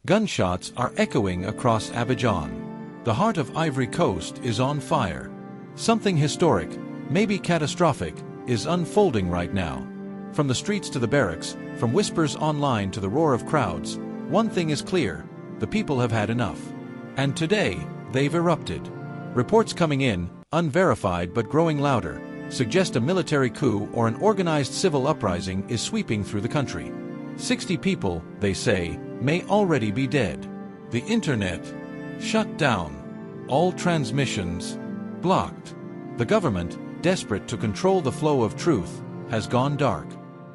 Gunshots are echoing across Abidjan. The heart of Ivory Coast is on fire. Something historic, maybe catastrophic, is unfolding right now. From the streets to the barracks, from whispers online to the roar of crowds, one thing is clear: the people have had enough. And today, they've erupted. Reports coming in, unverified but growing louder, suggest a military coup or an organized civil uprising is sweeping through the country. 60 people, they say, may already be dead. The internet shut down. All transmissions blocked. The government, desperate to control the flow of truth, has gone dark.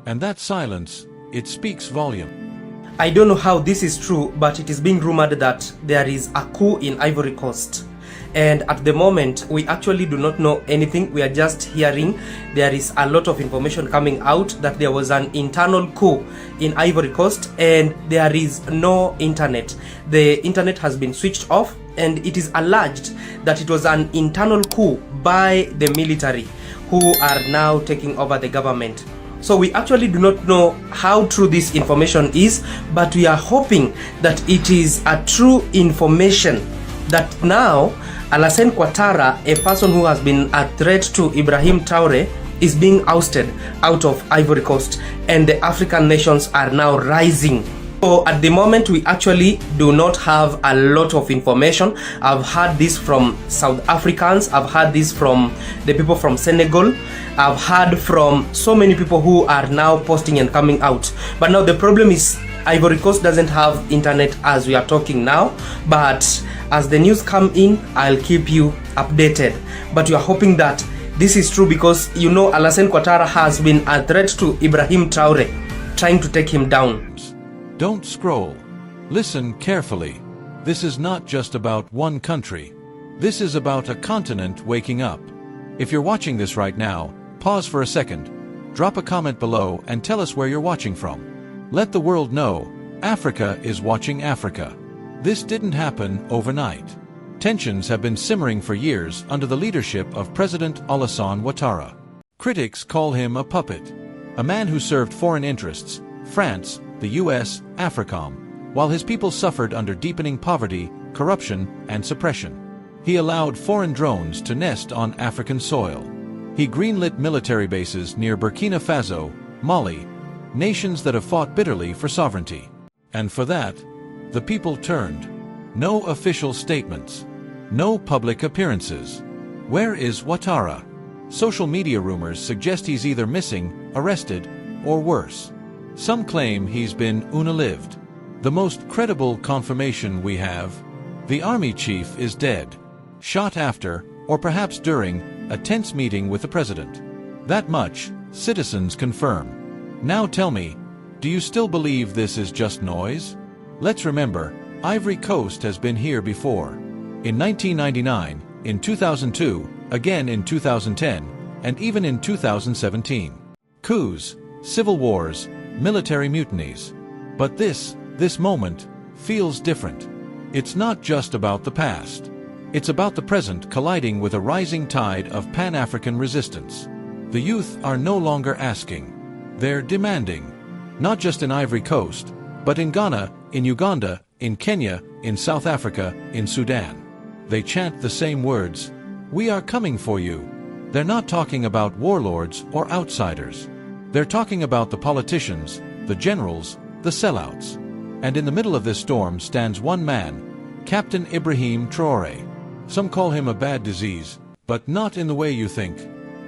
And that silence, it speaks volume. I don't know how this is true, but it is being rumored that there is a coup in Ivory Coast. And at the moment, we actually do not know anything. We are just hearing there is a lot of information coming out that there was an internal coup in Ivory Coast and there is no internet. The internet has been switched off, and it is alleged that it was an internal coup by the military who are now taking over the government. So we actually do not know how true this information is, but we are hoping that it is a true information, that now Ouattara, a person who has been a threat to Ibrahim Traoré, is being ousted out of Ivory Coast, and the African nations are now rising. So at the moment, we actually do not have a lot of information. I've heard this from South Africans, I've heard this from the people from Senegal, I've heard from so many people who are now posting and coming out. But now the problem is Ivory Coast doesn't have internet as we are talking now, but as the news come in, I'll keep you updated. But we are hoping that this is true, because you know Ouattara has been a threat to Ibrahim Traoré, trying to take him down. Don't scroll. Listen carefully. This is not just about one country. This is about a continent waking up. If you're watching this right now, pause for a second. Drop a comment below and tell us where you're watching from. Let the world know Africa is watching Africa. This didn't happen overnight. Tensions have been simmering for years under the leadership of President Alassane Ouattara. Critics call him a puppet, a man who served foreign interests, France, the US, AFRICOM, while his people suffered under deepening poverty, corruption, and suppression. He allowed foreign drones to nest on African soil. He greenlit military bases near Burkina Faso, Mali, nations that have fought bitterly for sovereignty. And for that, the people turned. No official statements. No public appearances. Where is Ouattara? Social media rumors suggest he's either missing, arrested, or worse. Some claim he's been unalived. The most credible confirmation we have: the army chief is dead. Shot after, or perhaps during, a tense meeting with the president. That much, citizens confirm. Now tell me, do you still believe this is just noise? Let's remember, Ivory Coast has been here before. In 1999, in 2002, again in 2010, and even in 2017. Coups, civil wars, military mutinies. But this moment, feels different. It's not just about the past. It's about the present colliding with a rising tide of Pan-African resistance. The youth are no longer asking. They're demanding. Not just in Ivory Coast, but in Ghana, in Uganda, in Kenya, in South Africa, in Sudan. They chant the same words: "We are coming for you." They're not talking about warlords or outsiders. They're talking about the politicians, the generals, the sellouts. And in the middle of this storm stands one man, Captain Ibrahim Traoré. Some call him a bad disease, but not in the way you think.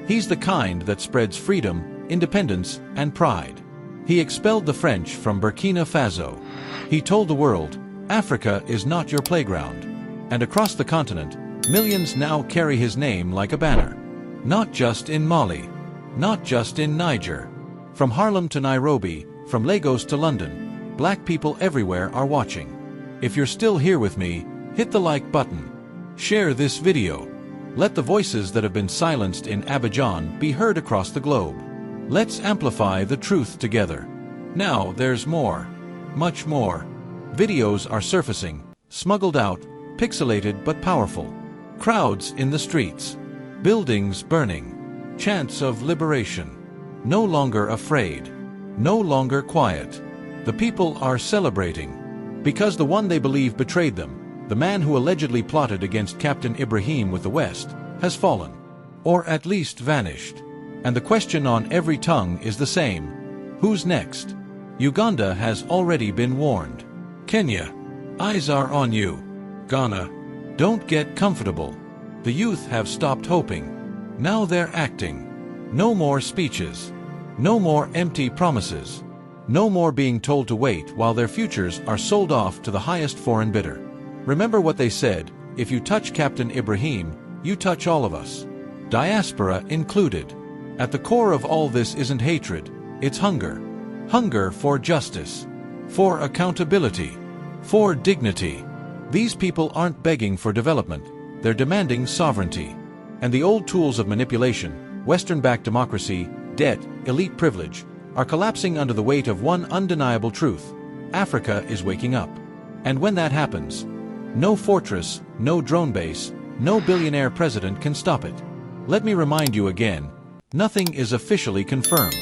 He's the kind that spreads freedom, independence, and pride. He expelled the French from Burkina Faso. He told the world, Africa is not your playground. And across the continent, millions now carry his name like a banner. Not just in Mali, not just in Niger. From Harlem to Nairobi, from Lagos to London, black people everywhere are watching. If you're still here with me, hit the like button. Share this video. Let the voices that have been silenced in Abidjan be heard across the globe. Let's amplify the truth together. Now there's more. Much more. Videos are surfacing, smuggled out, pixelated but powerful. Crowds in the streets. Buildings burning. Chants of liberation. No longer afraid. No longer quiet. The people are celebrating. Because the one they believe betrayed them, the man who allegedly plotted against Captain Ibrahim with the West, has fallen. Or at least vanished. And the question on every tongue is the same. Who's next? Uganda has already been warned. Kenya, eyes are on you. Ghana, don't get comfortable. The youth have stopped hoping. Now they're acting. No more speeches. No more empty promises. No more being told to wait while their futures are sold off to the highest foreign bidder. Remember what they said, if you touch Captain Ibrahim, you touch all of us. Diaspora included. At the core of all this isn't hatred, it's hunger. Hunger for justice. For accountability. For dignity. These people aren't begging for development, they're demanding sovereignty. And the old tools of manipulation, Western-backed democracy, debt, elite privilege, are collapsing under the weight of one undeniable truth. Africa is waking up. And when that happens, no fortress, no drone base, no billionaire president can stop it. Let me remind you again, nothing is officially confirmed.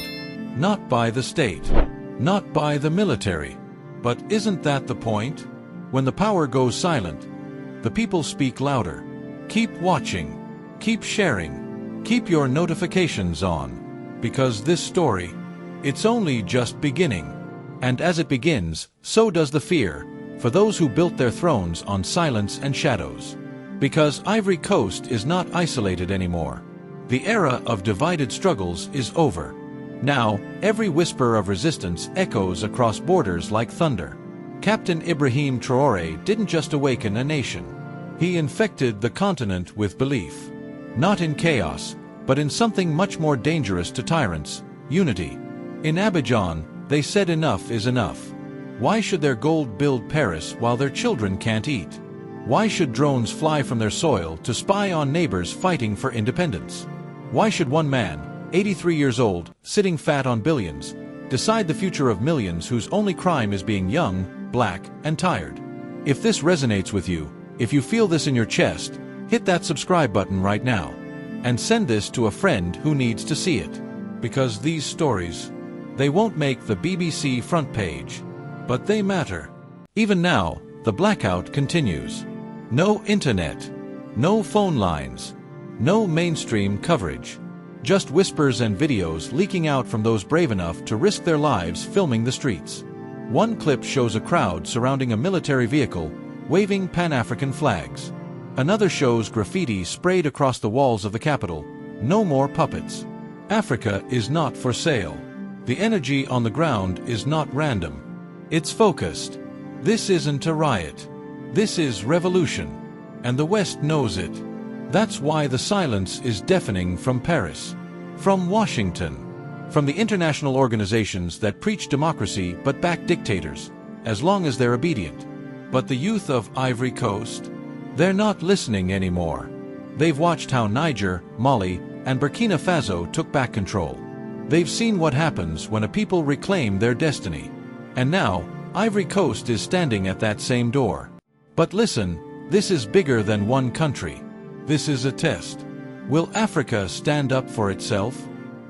Not by the state. Not by the military. But isn't that the point? When the power goes silent, the people speak louder. Keep watching. Keep sharing. Keep your notifications on. Because this story, it's only just beginning. And as it begins, so does the fear, for those who built their thrones on silence and shadows. Because Ivory Coast is not isolated anymore. The era of divided struggles is over. Now, every whisper of resistance echoes across borders like thunder. Captain Ibrahim Traoré didn't just awaken a nation. He infected the continent with belief. Not in chaos, but in something much more dangerous to tyrants, unity. In Abidjan, they said enough is enough. Why should their gold build Paris while their children can't eat? Why should drones fly from their soil to spy on neighbors fighting for independence? Why should one man, 83 years old, sitting fat on billions, decide the future of millions whose only crime is being young, black, and tired? If this resonates with you, if you feel this in your chest, hit that subscribe button right now. And send this to a friend who needs to see it. Because these stories, they won't make the BBC front page. But they matter. Even now, the blackout continues. No internet. No phone lines. No mainstream coverage. Just whispers and videos leaking out from those brave enough to risk their lives filming the streets. One clip shows a crowd surrounding a military vehicle, waving Pan-African flags. Another shows graffiti sprayed across the walls of the capital. No more puppets. Africa is not for sale. The energy on the ground is not random. It's focused. This isn't a riot. This is revolution. And the West knows it. That's why the silence is deafening from Paris, from Washington, from the international organizations that preach democracy but back dictators, as long as they're obedient. But the youth of Ivory Coast, they're not listening anymore. They've watched how Niger, Mali, and Burkina Faso took back control. They've seen what happens when a people reclaim their destiny. And now, Ivory Coast is standing at that same door. But listen, this is bigger than one country. This is a test. Will Africa stand up for itself?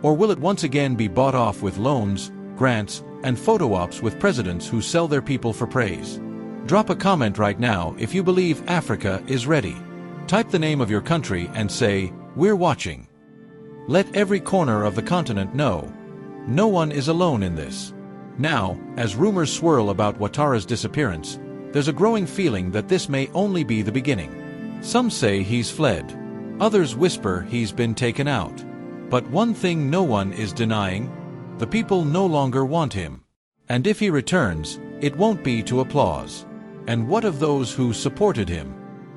Or will it once again be bought off with loans, grants, and photo ops with presidents who sell their people for praise? Drop a comment right now if you believe Africa is ready. Type the name of your country and say, "We're watching." Let every corner of the continent know. No one is alone in this. Now, as rumors swirl about Ouattara's disappearance, there's a growing feeling that this may only be the beginning. Some say he's fled. Others whisper he's been taken out. But one thing no one is denying: the people no longer want him. And if he returns, it won't be to applause. And what of those who supported him?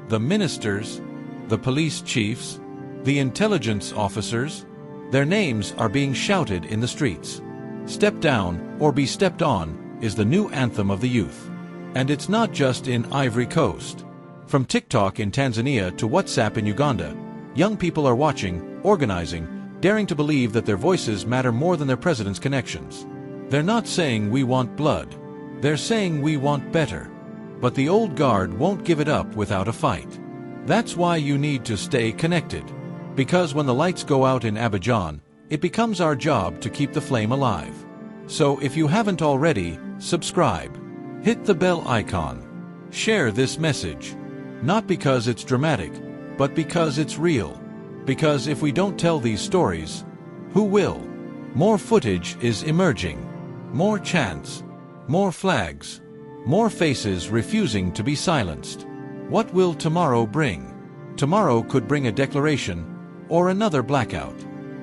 The ministers? The police chiefs? The intelligence officers? Their names are being shouted in the streets. Step down, or be stepped on, is the new anthem of the youth. And it's not just in Ivory Coast. From TikTok in Tanzania to WhatsApp in Uganda, young people are watching, organizing, daring to believe that their voices matter more than their president's connections. They're not saying we want blood. They're saying we want better. But the old guard won't give it up without a fight. That's why you need to stay connected. Because when the lights go out in Abidjan, it becomes our job to keep the flame alive. So if you haven't already, subscribe. Hit the bell icon. Share this message. Not because it's dramatic, but because it's real. Because if we don't tell these stories, who will? More footage is emerging. More chants. More flags. More faces refusing to be silenced. What will tomorrow bring? Tomorrow could bring a declaration, or another blackout.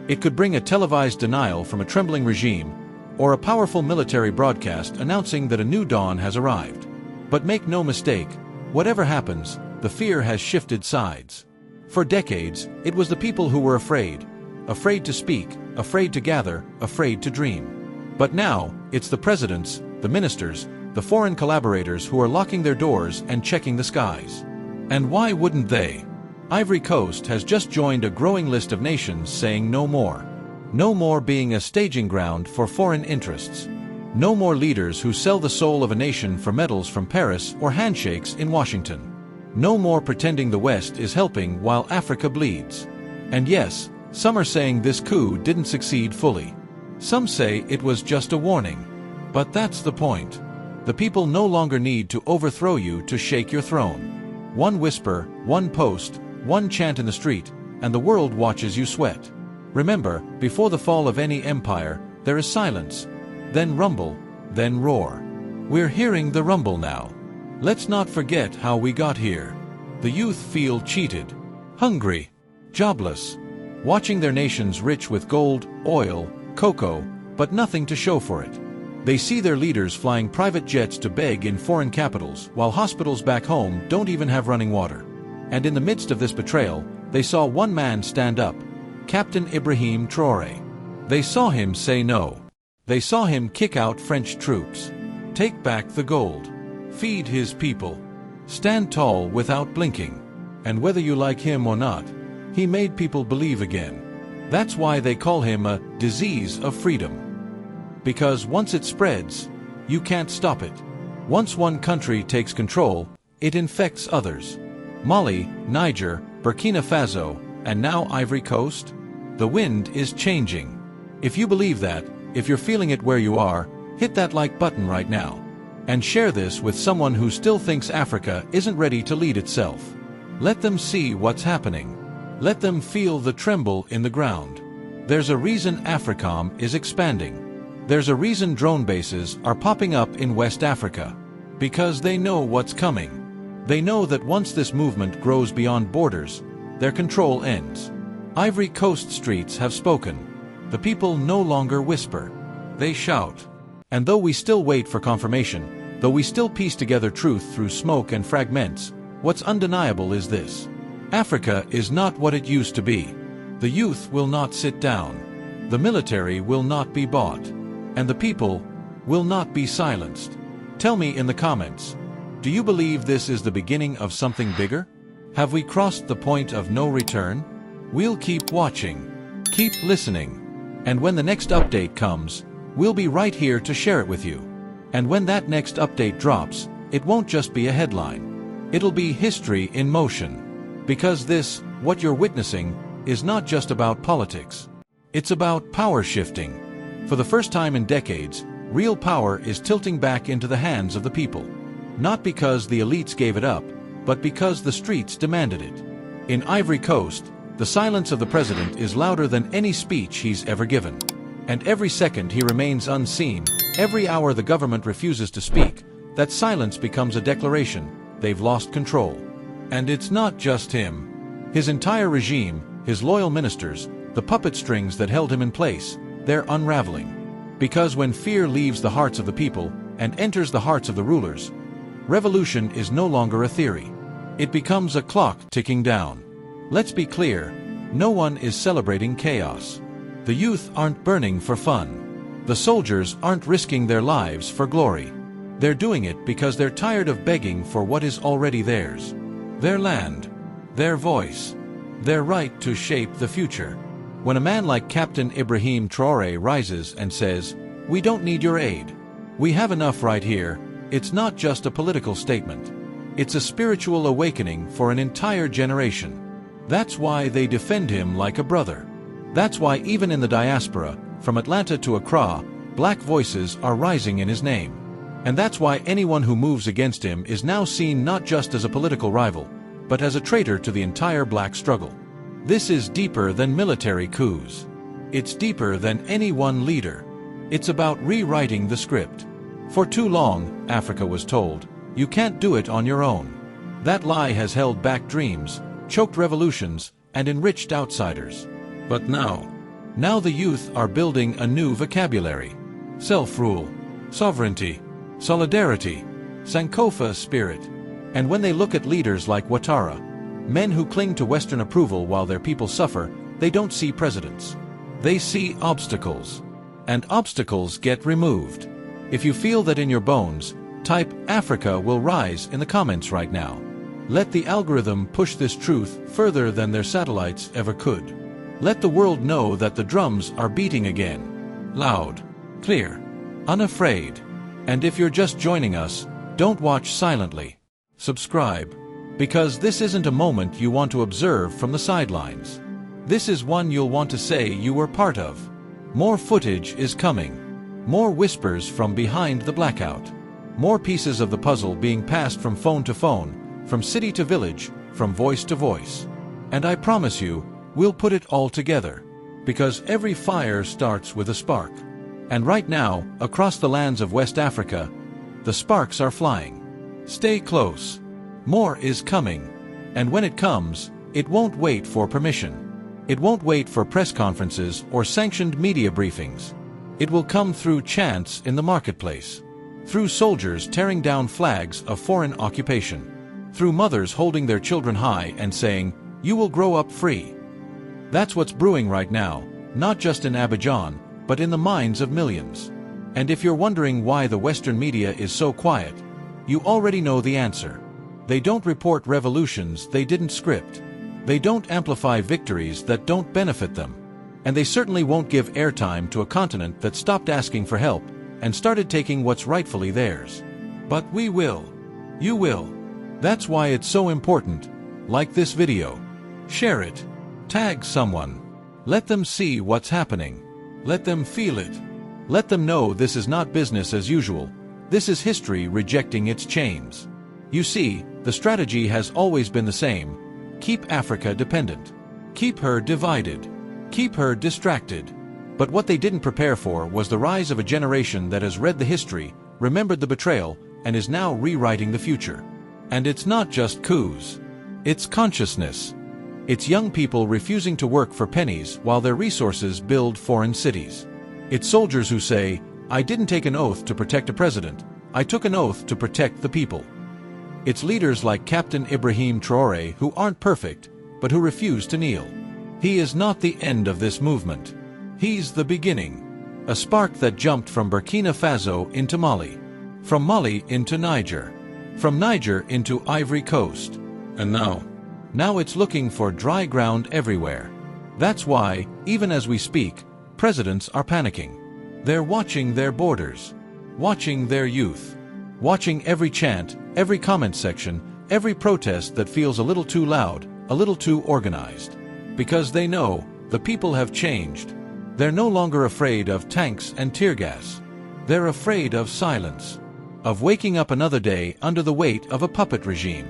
It could bring a televised denial from a trembling regime, or a powerful military broadcast announcing that a new dawn has arrived. But make no mistake, whatever happens, the fear has shifted sides. For decades, it was the people who were afraid. Afraid to speak, afraid to gather, afraid to dream. But now, it's the presidents, the ministers, the foreign collaborators who are locking their doors and checking the skies. And why wouldn't they? Ivory Coast has just joined a growing list of nations saying no more. No more being a staging ground for foreign interests. No more leaders who sell the soul of a nation for medals from Paris or handshakes in Washington. No more pretending the West is helping while Africa bleeds. And yes, some are saying this coup didn't succeed fully. Some say it was just a warning. But that's the point. The people no longer need to overthrow you to shake your throne. One whisper, one post, one chant in the street, and the world watches you sweat. Remember, before the fall of any empire, there is silence, then rumble, then roar. We're hearing the rumble now. Let's not forget how we got here. The youth feel cheated, hungry, jobless, watching their nations rich with gold, oil, cocoa, but nothing to show for it. They see their leaders flying private jets to beg in foreign capitals, while hospitals back home don't even have running water. And in the midst of this betrayal, they saw one man stand up, Captain Ibrahim Traoré. They saw him say no. They saw him kick out French troops, take back the gold, feed his people, stand tall without blinking. And whether you like him or not, he made people believe again. That's why they call him a disease of freedom. Because once it spreads, you can't stop it. Once one country takes control, it infects others. Mali, Niger, Burkina Faso, and now Ivory Coast? The wind is changing. If you believe that, if you're feeling it where you are, hit that like button right now. And share this with someone who still thinks Africa isn't ready to lead itself. Let them see what's happening. Let them feel the tremble in the ground. There's a reason AFRICOM is expanding. There's a reason drone bases are popping up in West Africa. Because they know what's coming. They know that once this movement grows beyond borders, their control ends. Ivory Coast streets have spoken. The people no longer whisper. They shout. And though we still wait for confirmation, though we still piece together truth through smoke and fragments, what's undeniable is this. Africa is not what it used to be. The youth will not sit down. The military will not be bought. And the people will not be silenced. Tell me in the comments, do you believe this is the beginning of something bigger? Have we crossed the point of no return? We'll keep watching, keep listening, and when the next update comes, we'll be right here to share it with you. And when that next update drops, it won't just be a headline. It'll be history in motion. Because this, what you're witnessing, is not just about politics. It's about power shifting. For the first time in decades, real power is tilting back into the hands of the people. Not because the elites gave it up, but because the streets demanded it. In Ivory Coast, the silence of the president is louder than any speech he's ever given. And every second he remains unseen, every hour the government refuses to speak, that silence becomes a declaration, they've lost control. And it's not just him. His entire regime, his loyal ministers, the puppet strings that held him in place, they're unraveling. Because when fear leaves the hearts of the people and enters the hearts of the rulers, revolution is no longer a theory. It becomes a clock ticking down. Let's be clear, no one is celebrating chaos. The youth aren't burning for fun. The soldiers aren't risking their lives for glory. They're doing it because they're tired of begging for what is already theirs. Their land, their voice, their right to shape the future. When a man like Captain Ibrahim Traoré rises and says, "We don't need your aid. We have enough right here," it's not just a political statement. It's a spiritual awakening for an entire generation. That's why they defend him like a brother. That's why even in the diaspora, from Atlanta to Accra, black voices are rising in his name. And that's why anyone who moves against him is now seen not just as a political rival, but as a traitor to the entire black struggle. This is deeper than military coups. It's deeper than any one leader. It's about rewriting the script. For too long, Africa was told, you can't do it on your own. That lie has held back dreams, choked revolutions, and enriched outsiders. But now the youth are building a new vocabulary. Self-rule, sovereignty, solidarity, Sankofa spirit. And when they look at leaders like Ouattara, men who cling to Western approval while their people suffer, they don't see presidents. They see obstacles. And obstacles get removed. If you feel that in your bones, type Africa will rise in the comments right now. Let the algorithm push this truth further than their satellites ever could. Let the world know that the drums are beating again. Loud, clear, unafraid. And if you're just joining us, don't watch silently. Subscribe. Because this isn't a moment you want to observe from the sidelines. This is one you'll want to say you were part of. More footage is coming. More whispers from behind the blackout. More pieces of the puzzle being passed from phone to phone, from city to village, from voice to voice. And I promise you, we'll put it all together. Because every fire starts with a spark. And right now, across the lands of West Africa, the sparks are flying. Stay close. More is coming. And when it comes, it won't wait for permission. It won't wait for press conferences or sanctioned media briefings. It will come through chants in the marketplace. Through soldiers tearing down flags of foreign occupation. Through mothers holding their children high and saying, "You will grow up free." That's what's brewing right now, not just in Abidjan, but in the minds of millions. And if you're wondering why the Western media is so quiet, you already know the answer. They don't report revolutions they didn't script. They don't amplify victories that don't benefit them. And they certainly won't give airtime to a continent that stopped asking for help and started taking what's rightfully theirs. But we will. You will. That's why it's so important. Like this video. Share it. Tag someone. Let them see what's happening. Let them feel it. Let them know this is not business as usual. This is history rejecting its chains. You see, the strategy has always been the same. Keep Africa dependent. Keep her divided. Keep her distracted. But what they didn't prepare for was the rise of a generation that has read the history, remembered the betrayal, and is now rewriting the future. And it's not just coups. It's consciousness. It's young people refusing to work for pennies while their resources build foreign cities. It's soldiers who say, "I didn't take an oath to protect a president. I took an oath to protect the people." It's leaders like Captain Ibrahim Traoré who aren't perfect, but who refuse to kneel. He is not the end of this movement. He's the beginning. A spark that jumped from Burkina Faso into Mali. From Mali into Niger. From Niger into Ivory Coast. And now it's looking for dry ground everywhere. That's why, even as we speak, presidents are panicking. They're watching their borders. Watching their youth. Watching every chant, every comment section, every protest that feels a little too loud, a little too organized. Because they know, the people have changed. They're no longer afraid of tanks and tear gas. They're afraid of silence. Of waking up another day under the weight of a puppet regime.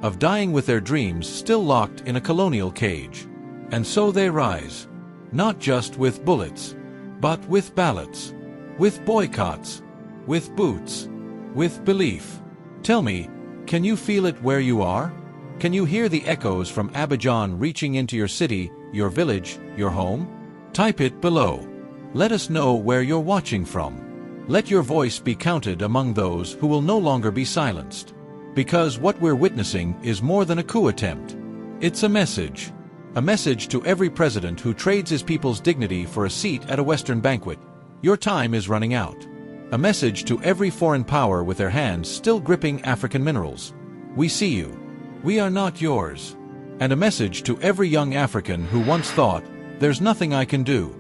Of dying with their dreams still locked in a colonial cage. And so they rise. Not just with bullets, but with ballots. With boycotts. With boots. With belief. Tell me, can you feel it where you are? Can you hear the echoes from Abidjan reaching into your city, your village, your home? Type it below. Let us know where you're watching from. Let your voice be counted among those who will no longer be silenced. Because what we're witnessing is more than a coup attempt. It's a message. A message to every president who trades his people's dignity for a seat at a Western banquet. Your time is running out. A message to every foreign power with their hands still gripping African minerals. We see you. We are not yours. And a message to every young African who once thought, "There's nothing I can do."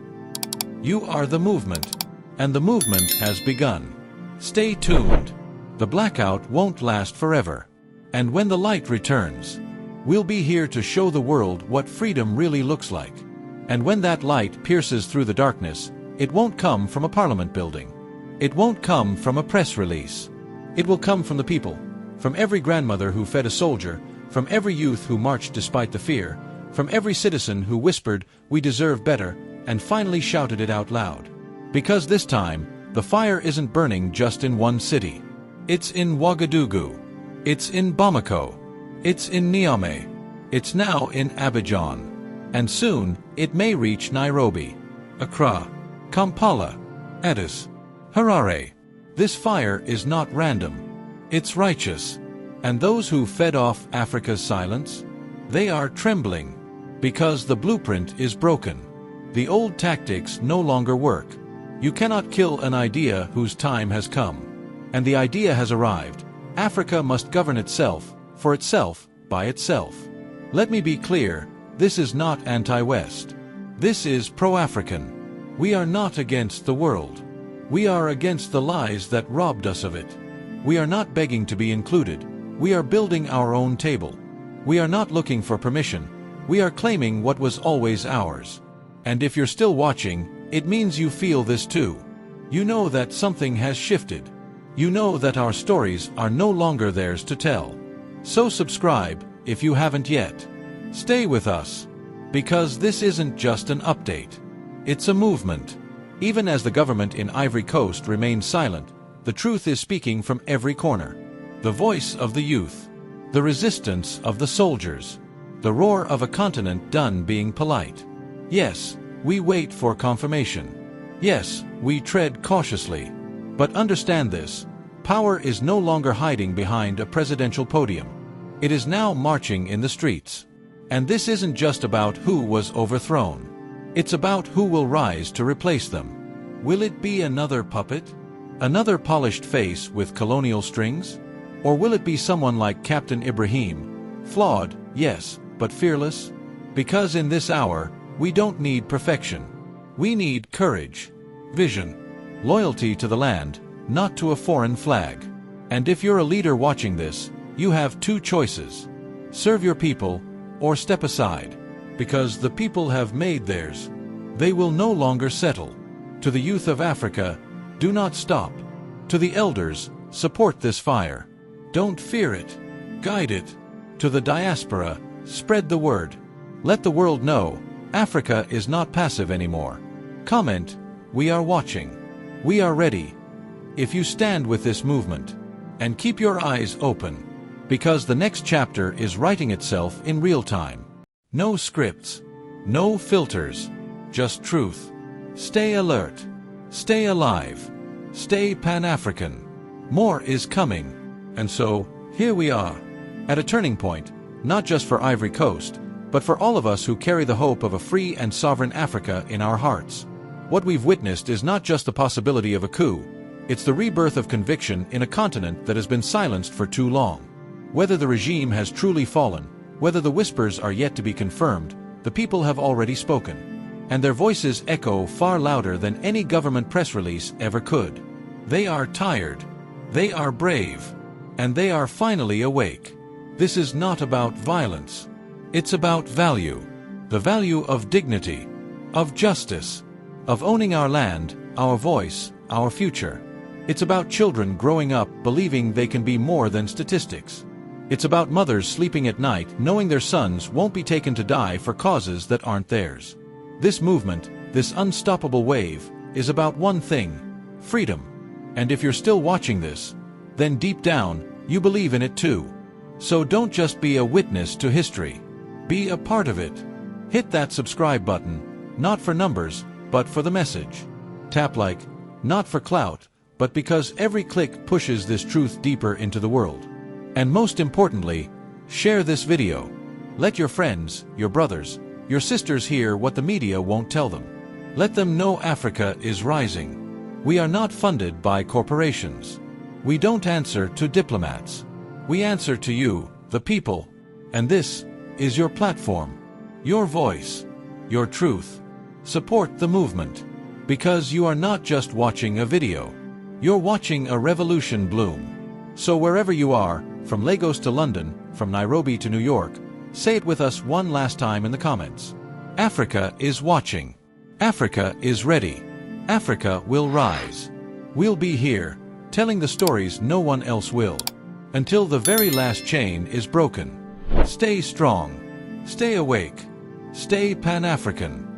You are the movement. And the movement has begun. Stay tuned. The blackout won't last forever. And when the light returns, we'll be here to show the world what freedom really looks like. And when that light pierces through the darkness, it won't come from a parliament building. It won't come from a press release. It will come from the people, from every grandmother who fed a soldier, from every youth who marched despite the fear, from every citizen who whispered, "We deserve better," and finally shouted it out loud. Because this time, the fire isn't burning just in one city. It's in Ouagadougou. It's in Bamako. It's in Niamey. It's now in Abidjan. And soon, it may reach Nairobi, Accra, Kampala, Addis, Harare. This fire is not random. It's righteous. And those who fed off Africa's silence? They are trembling. Because the blueprint is broken. The old tactics no longer work. You cannot kill an idea whose time has come. And the idea has arrived. Africa must govern itself, for itself, by itself. Let me be clear, this is not anti-West. This is pro-African. We are not against the world. We are against the lies that robbed us of it. We are not begging to be included. We are building our own table. We are not looking for permission. We are claiming what was always ours. And if you're still watching, it means you feel this too. You know that something has shifted. You know that our stories are no longer theirs to tell. So subscribe, if you haven't yet. Stay with us. Because this isn't just an update. It's a movement. Even as the government in Ivory Coast remains silent, the truth is speaking from every corner. The voice of the youth. The resistance of the soldiers. The roar of a continent done being polite. Yes, we wait for confirmation. Yes, we tread cautiously. But understand this, power is no longer hiding behind a presidential podium. It is now marching in the streets. And this isn't just about who was overthrown. It's about who will rise to replace them. Will it be another puppet? Another polished face with colonial strings? Or will it be someone like Captain Ibrahim? Flawed, yes, but fearless? Because in this hour, we don't need perfection. We need courage, vision, loyalty to the land, not to a foreign flag. And if you're a leader watching this, you have two choices. Serve your people, or step aside. Because the people have made theirs. They will no longer settle. To the youth of Africa, do not stop. To the elders, support this fire. Don't fear it. Guide it. To the diaspora, spread the word. Let the world know, Africa is not passive anymore. Comment, we are watching. We are ready. If you stand with this movement. And keep your eyes open. Because the next chapter is writing itself in real time. No scripts. No filters. Just truth. Stay alert. Stay alive. Stay Pan-African. More is coming. And so, here we are. At a turning point, not just for Ivory Coast, but for all of us who carry the hope of a free and sovereign Africa in our hearts. What we've witnessed is not just the possibility of a coup. It's the rebirth of conviction in a continent that has been silenced for too long. Whether the regime has truly fallen, whether the whispers are yet to be confirmed, the people have already spoken. And their voices echo far louder than any government press release ever could. They are tired. They are brave. And they are finally awake. This is not about violence. It's about value. The value of dignity, of justice, of owning our land, our voice, our future. It's about children growing up believing they can be more than statistics. It's about mothers sleeping at night knowing their sons won't be taken to die for causes that aren't theirs. This movement, this unstoppable wave, is about one thing: freedom. And if you're still watching this, then deep down, you believe in it too. So don't just be a witness to history. Be a part of it. Hit that subscribe button, not for numbers, but for the message. Tap like, not for clout, but because every click pushes this truth deeper into the world. And most importantly, share this video. Let your friends, your brothers, your sisters hear what the media won't tell them. Let them know Africa is rising. We are not funded by corporations. We don't answer to diplomats. We answer to you, the people. And this is your platform, your voice, your truth. Support the movement. Because you are not just watching a video. You're watching a revolution bloom. So wherever you are, from Lagos to London, from Nairobi to New York, say it with us one last time in the comments. Africa is watching. Africa is ready. Africa will rise. We'll be here, telling the stories no one else will, until the very last chain is broken. Stay strong, stay awake, stay Pan-African.